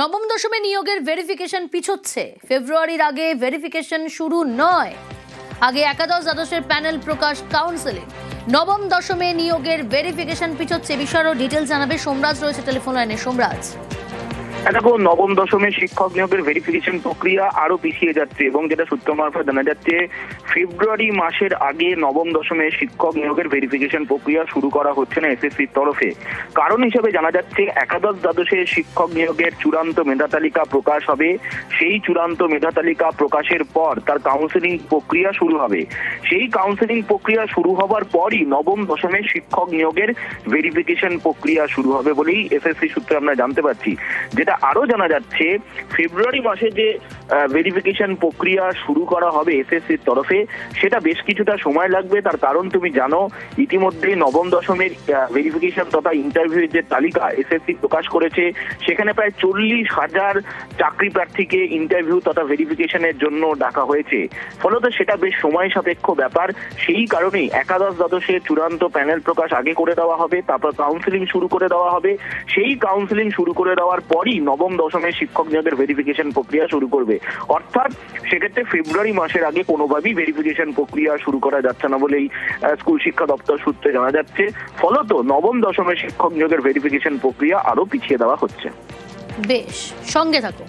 নবম দশমে নিয়োগের ভেরিফিকেশন পিছোচ্ছে। ফেব্রুয়ারির আগে ভেরিফিকেশন শুরু নয়, আগে একাদশ দ্বাদশের প্যানেল প্রকাশ কাউন্সিলে। নবম দশমে নিয়োগের ভেরিফিকেশন পিছোচ্ছে। বিষয়ের ডিটেলস জানাবে সোমরাজ, রয়েছে টেলিফোন লাইনে। সোমরাজ, দেখো, নবম দশমের শিক্ষক নিয়োগের ভেরিফিকেশন প্রক্রিয়া আরো পিছিয়ে যাচ্ছে এবং যেটা সূত্র মারফত জানা যাচ্ছে, ফেব্রুয়ারি মাসের আগে নবম দশমের শিক্ষক নিয়োগের ভেরিফিকেশন প্রক্রিয়া শুরু করা হচ্ছে না এসএসসির তরফে। কারণ হিসেবে জানা যাচ্ছে, একাদশ দ্বাদশের শিক্ষক নিয়োগের চূড়ান্ত মেধা তালিকা প্রকাশ হবে। সেই চূড়ান্ত মেধা তালিকা প্রকাশের পর তার কাউন্সিলিং প্রক্রিয়া শুরু হবে। সেই কাউন্সিলিং প্রক্রিয়া শুরু হবার পরই নবম দশমের শিক্ষক নিয়োগের ভেরিফিকেশন প্রক্রিয়া শুরু হবে বলেই এসএসসি সূত্রে আমরা জানতে পারছি। যেটা আরো জানা যাচ্ছে, ফেব্রুয়ারি মাসে যে ভেরিফিকেশন প্রক্রিয়া শুরু করা হবে এসএসসির তরফে, সেটা বেশ কিছুটা সময় লাগবে। তার কারণ তুমি জানো, ইতিমধ্যে নবম দশমের ভেরিফিকেশন তথা ইন্টারভিউ যে তালিকা এসএসসি প্রকাশ করেছে, সেখানে প্রায় 40,000 চাকরি প্রার্থীকে ইন্টারভিউ তথা ভেরিফিকেশনের জন্য ডাকা হয়েছে। ফলত সেটা বেশ সময় সাপেক্ষ ব্যাপার। সেই কারণেই একাদশ দ্বাদশের চূড়ান্ত প্যানেল প্রকাশ আগে করে দেওয়া হবে, তারপর কাউন্সিলিং শুরু করে দেওয়া হবে। সেই কাউন্সিলিং শুরু করে দেওয়ার পরই নবম দশমের শিক্ষক নিয়োগের ভেরিফিকেশন প্রক্রিয়া শুরু করবে। অর্থাৎ সেক্ষেত্রে ফেব্রুয়ারি মাসের আগে কোনোভাবেই ভেরিফিকেশন প্রক্রিয়া শুরু করা যাচ্ছে না বলেই স্কুল শিক্ষা দপ্তর সূত্রে জানা যাচ্ছে। ফলত নবম দশমের শিক্ষক নিয়োগের ভেরিফিকেশন প্রক্রিয়া আরো পিছিয়ে দেওয়া হচ্ছে। বেশ, সঙ্গে থাকো।